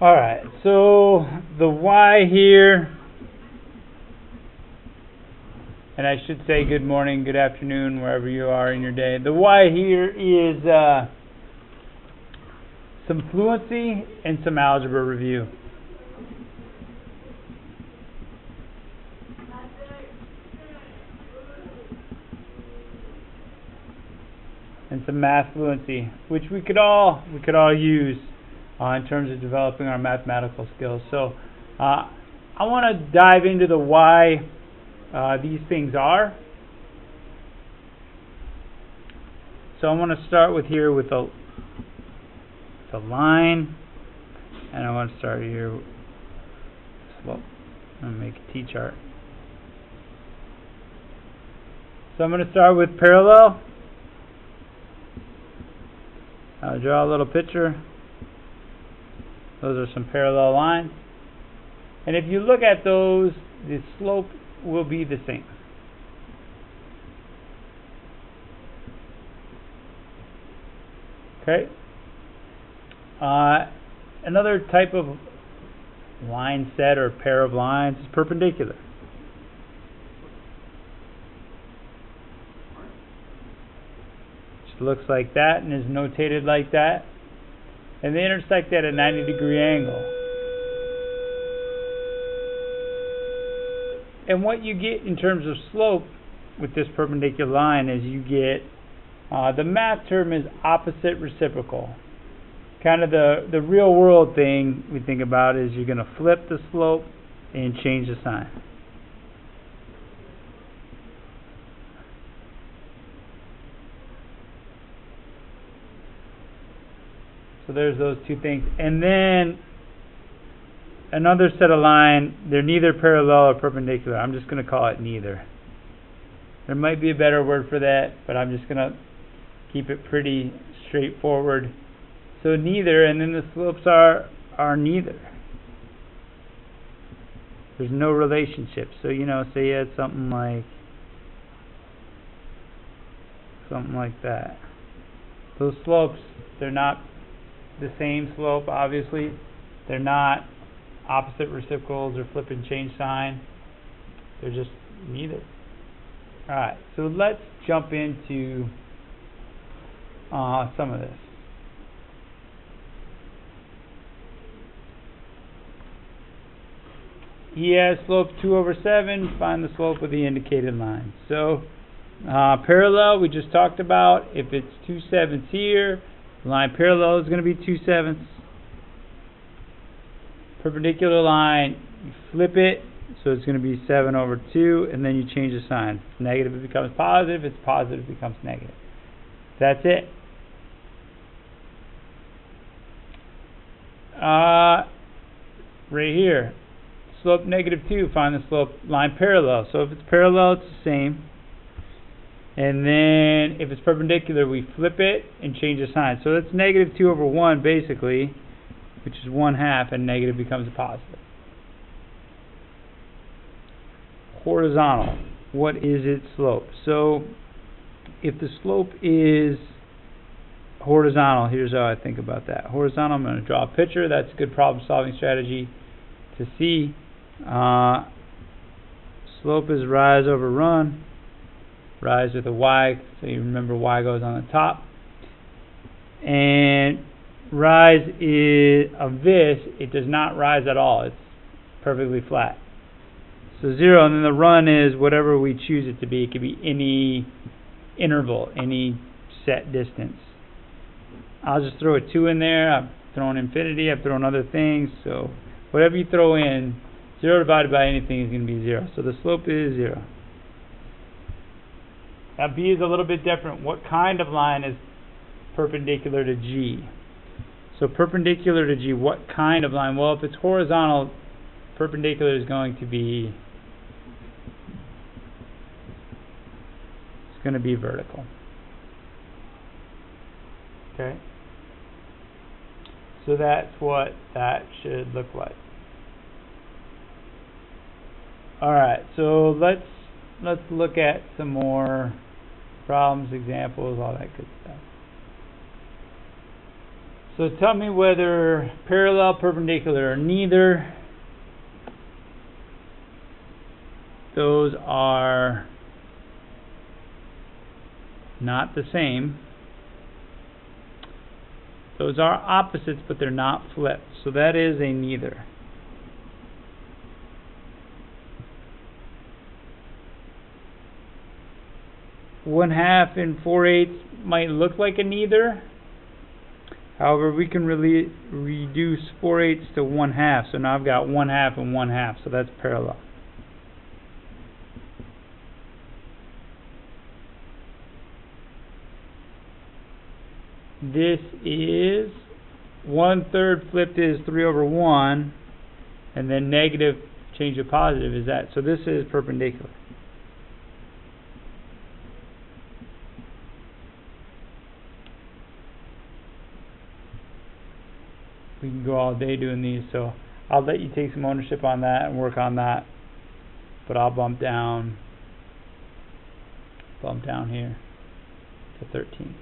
Alright, so the y here, and I should say good morning, good afternoon, wherever you are in your day. The y here is some fluency and some algebra review. And some math fluency, which we could all use in terms of developing our mathematical skills. So I want to dive into the why these things are. So I want to start with here with the line, and I want to start here with slope. I'm going to make a t-chart. So I'm going to start with parallel. I'll draw a little picture. Those are some parallel lines. And if you look at those, the slope will be the same. Okay. Another type of line set or pair of lines is perpendicular. Just looks like that and is notated like that. And they intersect at a 90-degree angle. And what you get in terms of slope with this perpendicular line is you get, the math term is opposite reciprocal. Kind of the real world thing we think about is you're going to flip the slope and change the sign. So there's those two things. And then another set of line, they're neither parallel or perpendicular. I'm just going to call it neither. There might be a better word for that, but I'm just going to keep it pretty straightforward. So neither, and then the slopes are neither. There's no relationship. So, say you had something like that. Those slopes, they're not the same slope, obviously. They're not opposite reciprocals or flip and change sign. They're just neither. Alright, so let's jump into some of this. He has slope 2/7. Find the slope of the indicated line. So parallel, we just talked about. If it's 2/7 here, the line parallel is going to be 2/7. Perpendicular line, you flip it, so it's going to be 7/2, and then you change the sign. If it's negative, it becomes positive. If it's positive, it becomes negative. That's it. Right here, slope -2. Find the slope line parallel. So if it's parallel, it's the same. And then if it's perpendicular, we flip it and change the sign. So it's -2/1 basically, which is 1/2, and negative becomes a positive. Horizontal. What is its slope? So if the slope is horizontal, here's how I think about that. Horizontal, I'm going to draw a picture. That's a good problem solving strategy to see. Slope is rise over run. Rise with a y, so you remember y goes on the top. And rise of this, it does not rise at all. It's perfectly flat. So 0, and then the run is whatever we choose it to be. It could be any interval, any set distance. I'll just throw a 2 in there. I've thrown infinity. I've thrown other things. So whatever you throw in, 0 divided by anything is going to be 0. So the slope is 0. Now B is a little bit different. What kind of line is perpendicular to G? So perpendicular to G, what kind of line? Well, if it's horizontal, perpendicular is going to be, it's going to be vertical. Okay? So that's what that should look like. Alright, so let's look at some more problems, examples, all that good stuff. So tell me whether parallel, perpendicular, or neither. Those are not the same. Those are opposites, but they're not flipped. So that is a neither. One half and 4/8 might look like a neither. However, we can really reduce 4/8 to 1/2. So now I've got 1/2 and 1/2. So that's parallel. This is 1/3 flipped is 3/1, and then negative change to positive is that. So this is perpendicular. We can go all day doing these, so I'll let you take some ownership on that and work on that. But I'll bump down here to 13.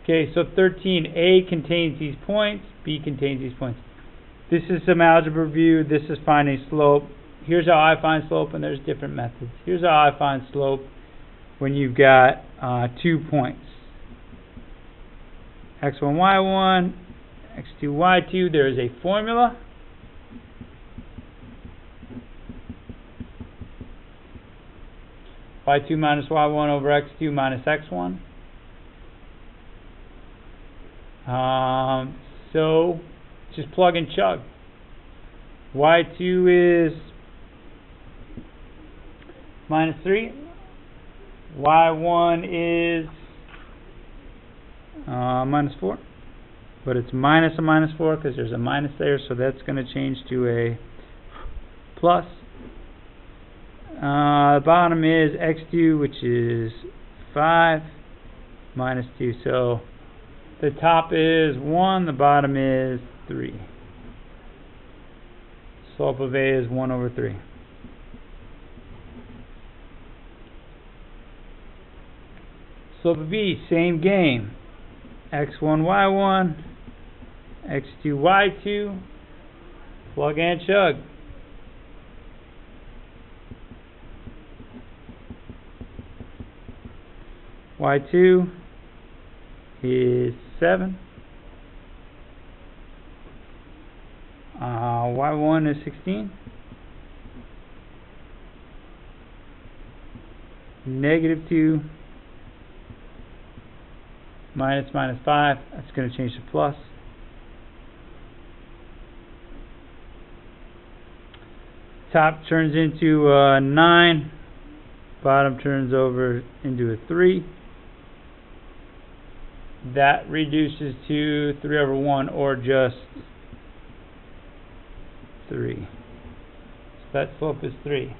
Okay, so 13A contains these points, B contains these points. This is some algebra view, this is finding slope. Here's how I find slope, and there's different methods. Here's how I find slope when you've got 2 points. X1, Y1, X2, Y2, there is a formula. Y2 minus Y1 over X2 minus X1. So just plug and chug. Y2 is minus 3. Y1 is minus 4. But it's minus a minus 4 because there's a minus there, so that's going to change to a plus. The bottom is X2, which is 5 minus 2. So the top is 1, the bottom is 3. Slope of A is 1 over 3. Slope of B, same game. X1, Y1, X2, Y2, plug and chug. Y2 is 7. Y1 is 16. Negative 2 minus 5. That's going to change to plus. Top turns into 9. Bottom turns over into a 3. That reduces to 3/1 or just 3. So that slope is 3.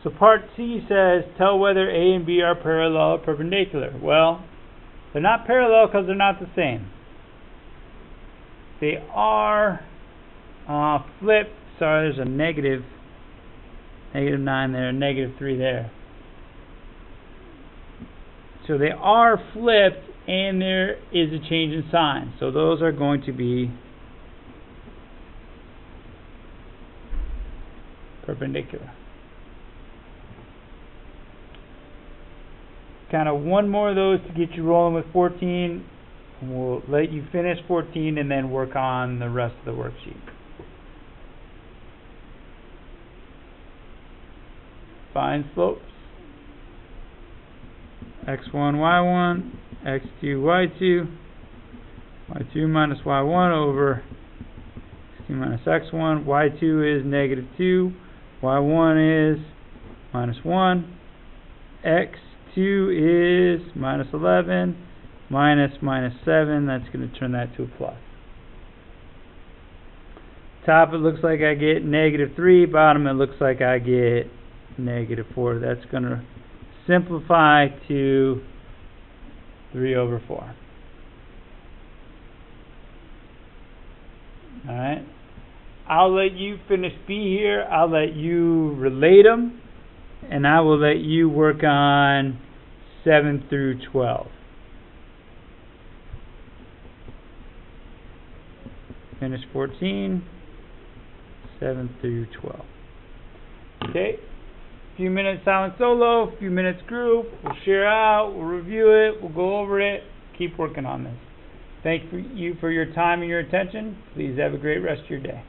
So part C says, tell whether A and B are parallel or perpendicular. Well, they're not parallel because they're not the same. They are flipped. Sorry, there's a negative 9 there, negative 3 there. So they are flipped, and there is a change in sign. So those are going to be perpendicular. Kind of one more of those to get you rolling with 14. We'll let you finish 14 and then work on the rest of the worksheet. Find slopes. X1, Y1, X2, Y2, Y2 minus Y1 over X2 minus X1. Y2 is negative 2, Y1 is minus 1, X2 is minus 11, minus 7, that's going to turn that to a plus. Top, it looks like I get negative 3, bottom it looks like I get negative 4. That's going to simplify to 3/4. Alright. I'll let you finish B here. I'll let you relate them. And I will let you work on 7 through 12. finish 14, 7 through 12. Okay, few minutes silent solo, few minutes group, we'll share out, we'll review it, we'll go over it, keep working on this. Thank you for your time and your attention. Please have a great rest of your day.